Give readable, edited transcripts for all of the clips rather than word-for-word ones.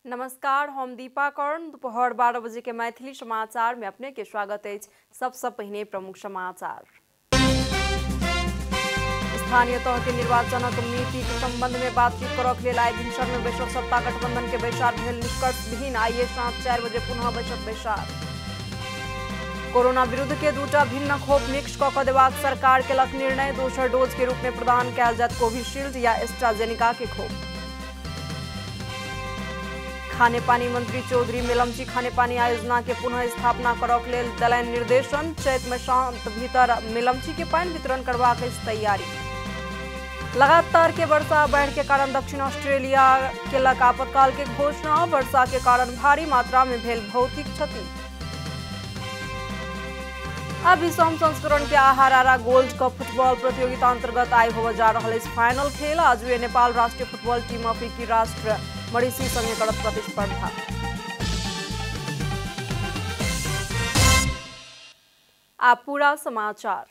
नमस्कार, हम दीपा कर्ण। दोपहर 12 बजे के मैथिली समाचार में अपने के स्वागत है। सबसे पहले प्रमुख समाचार। स्थानीय तह के निर्वाचन नीति के संबंध में बातचीत करक लेल आइ भिनसर में बैसक सत्ता गठबंधन के बैसार भेल निष्कर्ष विहीन। आइए साँझ 4 बजे पुनः बैसक बैसार। कोरोना विरुद्ध के दूटा भिन्न खोप मिक्स कऽ कऽ देबाक सरकार केलक निर्णय। दोसर डोज के रूप में प्रदान कयल जायत कोविशील्ड या एस्ट्राजेनिका के खोप। खाने पानी मंत्री चौधरी मेलमची खाने पानी आयोजना के पुनः स्थापना करक लेल देलनि निर्देशन। चैत मास भीतर मेलमची के पानी वितरण करबाक अछि तैयारी। लगातार के वर्षा बाढ़ के कारण दक्षिण ऑस्ट्रेलिया केलक आपातकाल के घोषणा। वर्षा के कारण भारी मात्रा में भेल भौतिक क्षति। अब विषम संस्करण के आहारारा गोल्ड कप फुटबॉल प्रतियोगिता अंतर्गत आइ होबे जा रहल अछि फाइनल खेल। आज नेपाल राष्ट्रीय फुटबॉल टीम अफ्रीकी राष्ट्र मॉरिशस संगे करत प्रतिस्पर्धा। आप पूरा समाचार।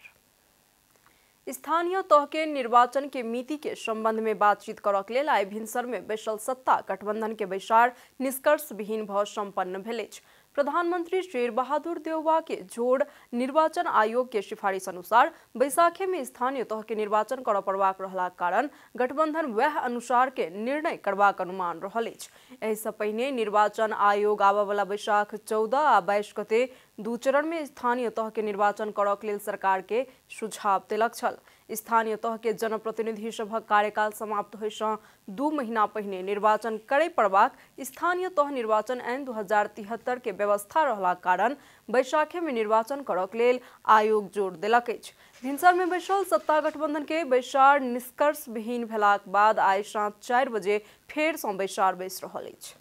स्थानीय तह के निर्वाचन के मिति के संबंध में बातचीत करक लेल आइ भिनसर में बैसल सत्ता गठबंधन के बैसार निष्कर्ष विहीन भ संपन्न भेल अछि। प्रधानमंत्री शेर बहादुर देउवा के जोड़ निर्वाचन आयोग के सिफारिश अनुसार बैसाखे में स्थानीय तह के निर्वाचन करऽ पड़बाक रहलाक कारण गठबंधन वह अनुसार के निर्णय करबाक अनुमान रहल अछि। एहि सँ पहिने निर्वाचन आयोग आबय वाला बैसाख 14 आ 22 गते दू चरण में स्थानीय तह के निर्वाचन करक लेल सरकार के सुझाव देलक छल। स्थानीय तह के जनप्रतिनिधि सभक कार्यकाल समाप्त होय सँ 2 महीना पहिने निर्वाचन करय पड़बाक स्थानीय तह निर्वाचन ऐन 2073 के व्यवस्था रहलाक कारण बैसाखे में निर्वाचन करक लेल आयोग जोर देलक अछि। भिनसर में बैसल सत्ता गठबंधन के बैसार निष्कर्ष विहीन भेलाक बाद आइ साँझ 4 बजे फेर सँ बैसार बैस रहल अछि।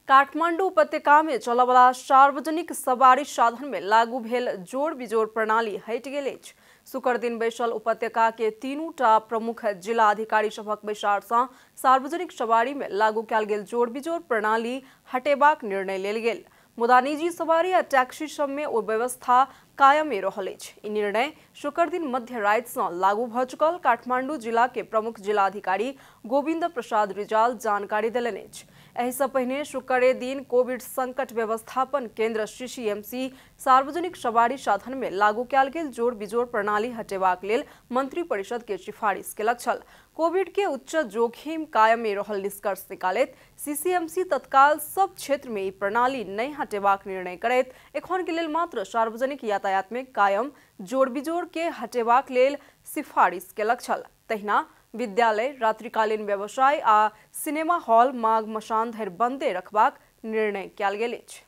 काठमांडू उपत्यका में चलयवला सार्वजनिक सवारी साधन में लागू भेल जोड़ बिजोड़ प्रणाली हटि गेल अछि। शुक्र दिन बैसल उपत्यका के 3टा प्रमुख जिला अधिकारी सभक बैसार सँ सार्वजनिक सवारी में लागू कयल गेल जोड़ बिजोड़ प्रणाली हटेबाक निर्णय लेल गेल। मुदा निजी सवारी आ टैक्सी सब में ओ व्यवस्था कायमे रहल अछि। ई निर्णय शुक्र दिन मध्य राति सँ लागू भ चुकल काठमांडू जिला के प्रमुख जिलाधिकारी गोविंद प्रसाद रिजाल जानकारी देलनि अछि। एहि सँ पहिने शुक्र दिन कोविड संकट व्यवस्थापन केंद्र सीसीएमसी सार्वजनिक सवारी साधन में लागू कयल गेल जोड़ बिजोड़ प्रणाली हटेबाक लेल मंत्री परिषद के सिफारिश केलक छल। कोविड के उच्च जोखिम कायम में रहल निष्कर्ष निकालैत सीसीएमसी तत्काल सब क्षेत्र में ई प्रणाली नहीं हटेबाक निर्णय करैत एखन के लेल मात्र सार्वजनिक यातायात में कायम जोड़ बिजोड़ के हटेबाक लेल सिफारिश केलक छल। तहिना विद्यालय, रात्रिकालीन व्यवसाय आ सिनेमा हॉल माघ मसान धरि बंदे रखबाक निर्णय कयल गेल अछि।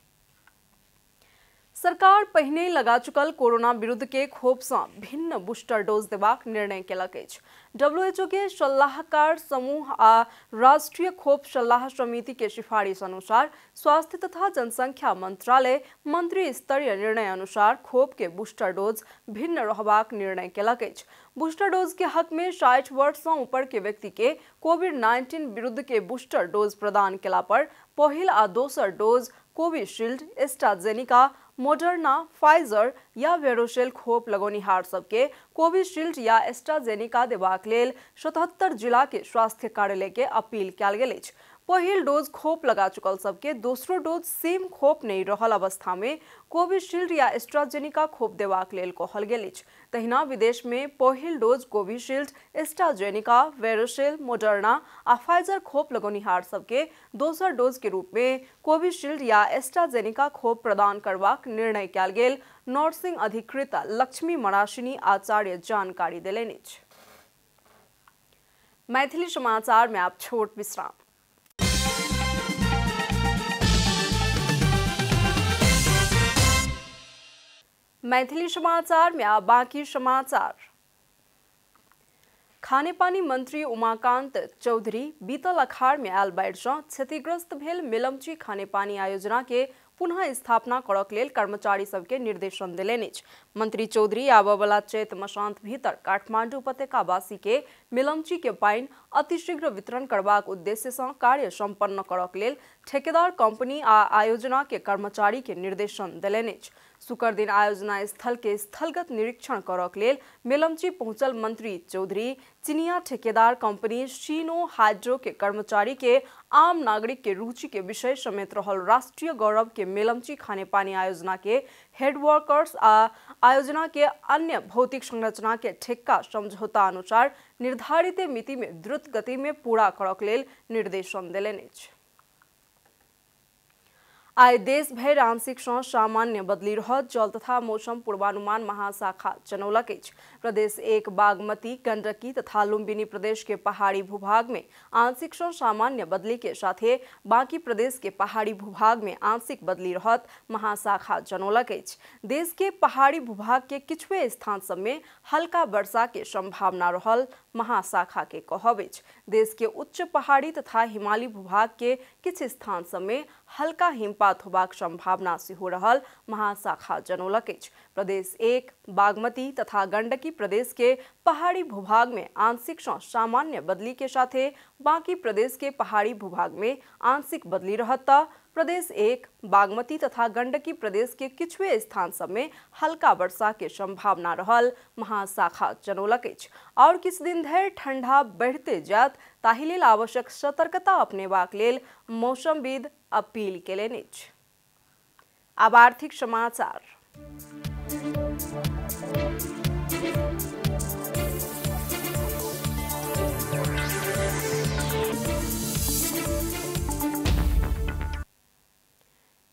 सरकार पहिने लगा चुकल कोरोना विरुद्ध के खोप सँ भिन्न बूस्टर डोज देबाक निर्णय केलक अछि। डब्ल्यूएचओ के सलाहकार समूह आ राष्ट्रीय खोप सलाह समिति के सिफारिश अनुसार स्वास्थ्य तथा जनसंख्या मंत्रालय मंत्री स्तरीय निर्णय अनुसार खोप के बूस्टर डोज भिन्न रहबाक निर्णय केलक अछि। बूस्टर डोज के हक में 60 वर्ष से ऊपर के व्यक्ति के कोविड-19 विरुद्ध के बूस्टर डोज प्रदान केला पर पहिल आ दोसर dose Covishield, AstraZeneca, Moderna, Pfizer या वेरोशेल खोप लगौनिहार सबके कोविशील्ड या एस्ट्राजेनिका देबाक लेल 77 जिला के स्वास्थ्य कार्यालय के अपील कयल गेल अछि। पहिल डोज खोप लगा चुकल सबके दोसरो डोज सेम खोप नहीं रहल अवस्था में कोविशील्ड या एस्ट्राजेनिका खोप देबाक लेल कहल गेल अछि। तहिना विदेश में पहिल डोज कोविशील्ड, एस्ट्राजेनिका, वेरोशेल, मोडर्ना आ फाइजर खोप लगौनिहार सबके दोसर डोज के रूप में कोविशील्ड या एस्ट्राजेनिका खोप प्रदान करबाक निर्णय कयल गेल नर्सिंग अधिकृता लक्ष्मी मराशिनी आचार्य जानकारी देलनि अछि। मैथिली समाचार में आप छोट विश्राम। मैथिली समाचार में आप बाकी समाचार। खाने पानी मंत्री उमाकांत चौधरी बीतल अखाड़ में आयल बाढ़ि सँ क्षतिग्रस्त भेल मेलमची खाने पानी आयोजना के पुनः स्थापना करक लेल कर्मचारी सबके निर्देशन देलनि अछि। मंत्री चौधरी आबय वाला चैत मासांत भीतर काठमांडू उपत्यकावासी के मेलमची के पानि अतिशीघ्र वितरण करबाक उद्देश्य सँ कार्य संपन्न करक लेल ठेकेदार कंपनी आ आयोजना के कर्मचारी के निर्देशन देलनि अछि। शुक्र दिन आयोजना स्थल के स्थलगत निरीक्षण करक लेल मेलम्ची पहुंचल मंत्री चौधरी चिनिया ठेकेदार कंपनी शीनो हाइड्रो के कर्मचारी के आम नागरिक के रुचि के विषय समेत रहल राष्ट्रीय गौरव के मेलम्ची खानेपानी आयोजना के हेड वर्कर्स आ आयोजना के अन्य भौतिक संरचना के ठेक्का समझौता अनुसार निर्धारित मिति में द्रुत गति में पूरा करक लेल निर्देशन देलनि अछि। आय देश भर आंशिक सँ सामान्य बदली रहत। जल तथा मौसम पूर्वानुमान महाशाखा जनौलक अछि प्रदेश 1 बागमती, गंडकी तथा लुम्बिनी प्रदेश के पहाड़ी भूभाग में आंशिक सँ सामान्य बदली के साथे बाकी प्रदेश के पहाड़ी भूभाग में आंशिक बदली रहत महाशाखा जनौलक अछि। देश के पहाड़ी भूभाग के किछुए स्थान सब में हल्का वर्षा के संभावना रहल महाशाखा के कहब अछि। देश के उच्च पहाड़ी तथा हिमालयी भूभाग के किछ स्थान सब में हल्का हिमपात होबाक संभावना सेहो रहल महाशाखा जनौलक अछि। प्रदेश 1 बागमती तथा गंडकी प्रदेश के पहाड़ी भूभाग में आंशिक सँ सामान्य बदली के साथे बाकी प्रदेश के पहाड़ी भूभाग में आंशिक बदली रहत। प्रदेश 1 बागमती तथा गंडकी प्रदेश के किछुए स्थान सब में हल्का वर्षा के संभावना रहल महाशाखा जनौलक अछि। और किछ दिन धरि ठंडा बढ़ते जायत ताहि लेल आवश्यक सतर्कता अपनेबाक लेल मौसमविद अपील केलनि अछि। आब आर्थिक समाचार।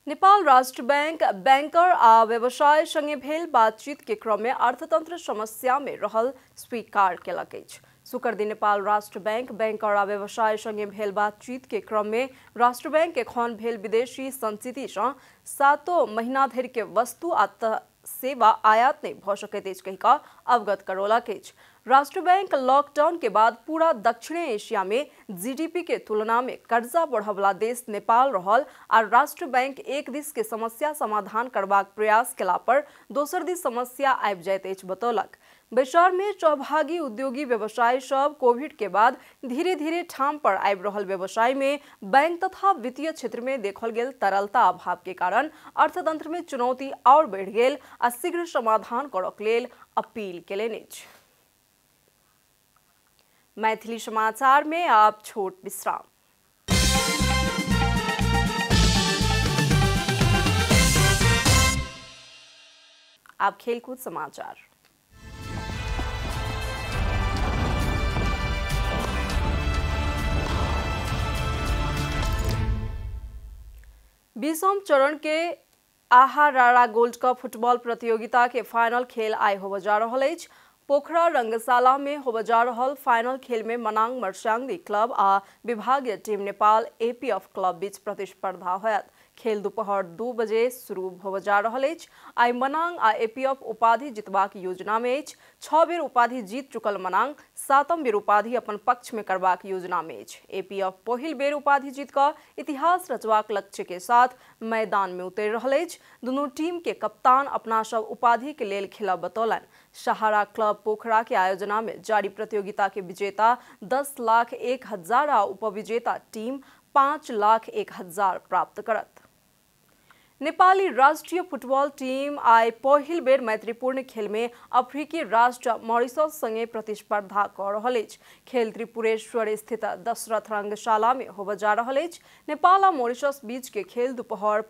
नेपाल राष्ट्र बैंक बैंकर आ व्यवसाय संगे भेल बातचीत के क्रम में अर्थतंत्र समस्या में रहल स्वीकार केलक अछि। शुक्र दिन नेपाल राष्ट्र बैंक बैंकर आ व्यवसाय संगे भेल बातचीत के क्रम में राष्ट्र बैंक एखन भेल विदेशी संचिति सँ 7 महीना धरि के वस्तु आ सेवा आयात नहीं भ सकैत अछि कहि कऽ अवगत करौलक अछि। राष्ट्र बैंक लॉकडाउन के बाद पूरा दक्षिण एशिया में जीडीपी के तुलना में कर्जा बढ़वला देश नेपाल रहल आ राष्ट्र बैंक एक दिस के समस्या समाधान करबाक प्रयास केला पर दोसर दिस समस्या आबि जाइत अछि बतौलक। बैसार में सहभागी उद्योगी व्यवसाय सब कोविड के बाद धीरे धीरे ठाम पर आबि रहल व्यवसाय में बैंक तथा वित्तीय क्षेत्र में देखल गेल तरलता अभाव के कारण अर्थतंत्र में चुनौती और बढ़ि गेल आ शीघ्र समाधान करक लेल अपील केलनि अछि। मैथिली समाचार में आप छोट विश्राम। आप खेलकूद समाचार। बीसम चरण के आहा रारा गोल्ड कप फुटबॉल प्रतियोगिता के फाइनल खेल आइ होबे जा रहल अछि। पोखरा रंगशाला में होबे जा रहल फाइनल खेल में मनांग मर्स्यांगी क्लब आ विभागीय टीम नेपाल एपीएफ क्लब बीच प्रतिस्पर्धा होयत। खेल दोपहर 2 बजे शुरू होबे जा रहल अछि। आइ मनांग आ एपीएफ उपाधि जितबाक योजना में अछि। 6 बेर उपाधि जीत चुकल मनांग 7म बेर उपाधि अपन पक्ष में करबाक योजना में अछि। एपीएफ पहिल बेर उपाधि जीत कऽ इतिहास रचबाक लक्ष्य के साथ मैदान में उतरि रहल अछि। दुनू टीम के कप्तान अपना सब उपाधि के लेल खेलब बतौलनि। सहारा क्लब पोखरा के आयोजना में जारी प्रतियोगिता के विजेता 10,01,000 आ उपविजेता टीम 5,01,000 प्राप्त करत। नेपाली राष्ट्रीय फुटबॉल टीम आइ पहिल बेर मैत्रीपूर्ण खेल में अफ्रीकी राष्ट्र मॉरिशस संगे प्रतिस्पर्धा कर रहल अछि। खेल त्रिपुरेश्वर स्थित दशरथ रंगशाला में होबे जा रहल अछि। नेपाल आ मॉरिशस बीच के खेल दोपहर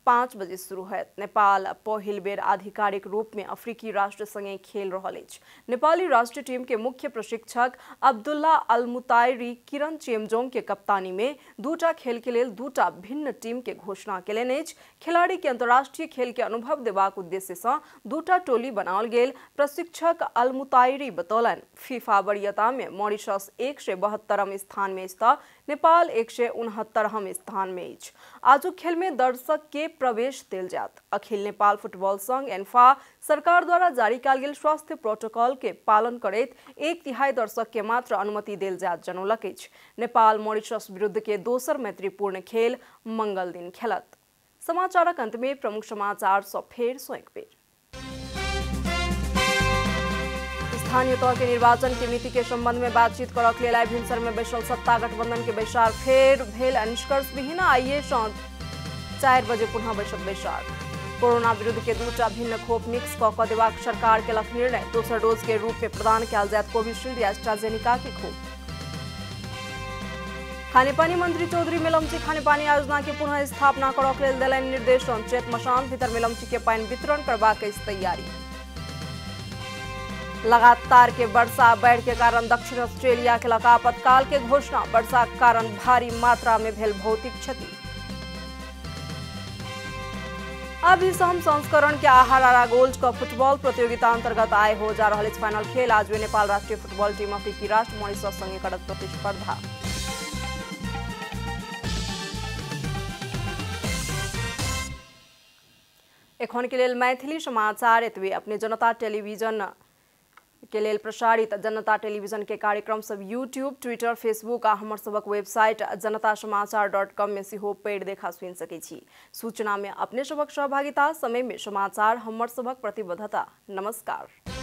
4:45 बजे शुरू होयत। नेपाल पहिल बेर आधिकारिक रूप में अफ्रीकी राष्ट्र संगे खेल रहल अछि। नेपाली राष्ट्रीय टीम के मुख्य प्रशिक्षक अब्दुल्ला अलमुतायरी किरण चेमजोंग के कप्तानी में 2टा खेल के लेल 2टा भिन्न टीम के घोषणा केलनि अछि। खिलाड़ी के अंतर्राष्ट्रीय खेल के अनुभव देबाक उद्देश्य से 2टा टोली बनाओल गेल प्रशिक्षक अलमुतायरी बतौलनि। फीफा वरीयता में मॉरिशस 172वें स्थान में अछि, नेपाल 169वें स्थान में अछि। आजुक खेल में दर्शक के प्रवेश देल जायत। अखिल नेपाल फुटबॉल संघ एन्फा सरकार द्वारा जारी कयल गेल स्वास्थ्य प्रोटोकॉल के पालन करैत 1/3 दर्शक के मात्र अनुमति देल जायत जनौलक अछि। नेपाल मॉरिशस विरुद्ध के दोसर मैत्रीपूर्ण खेल मंगल दिन खेलत। समाचारक अंत में प्रमुख समाचार सँ फेर सँ एक बेर। स्थानीय तह के निर्वाचन के मिति के संबंध में बातचीत करक लेल आइ भिनसर में बैसल सत्ता गठबंधन के बैसार फेर भेल निष्कर्ष विहीन। आइए 4 बजे पुनः बैसत बैसार। कोरोना विरुद्ध के दूटा भिन्न खोप मिक्स कऽ देबाक सरकार केलक निर्णय। दोसर डोज के रूप में प्रदान कयल जायत कोविशील्ड या एस्ट्राजेनिका के खोप। खानेपानी मंत्री चौधरी मेलम्ची खानेपानी योजना के पुनः स्थापना करबाक लेल देलनि निर्देशन। चैत मसान भीतर मेलम्ची के पानी वितरण करबाक तैयारी। लगातार के वर्षा बाढ़ के कारण दक्षिण ऑस्ट्रेलिया के आपातकाल के घोषणा। वर्षा के कारण भारी मात्रा में भेल भौतिक क्षति। अभी सम संस्करण के आहारा गोल्ड कप फुटबॉल प्रतियोगिता अंतर्गत आए हो जा रहा फाइनल खेल। आज वे नेपाल राष्ट्रीय फुटबॉल टीम अफ्रीकी राष्ट्र मॉरिशस संगे करत प्रतिस्पर्धा। एखन के लेल मैथिली समाचार एतबे। अपने जनता टेलीविजन के लेल प्रसारित जनता टेलीविजन के कार्यक्रम सब यूट्यूब, ट्विटर, फेसबुक आ हमर सबक वेबसाइट जनतासमाचार.com में सेहो पेड देखा सुनि सकै छी। सूचना में अपने सबक सहभागिता, समय में समाचार, हमर सबक प्रतिबद्धता। नमस्कार।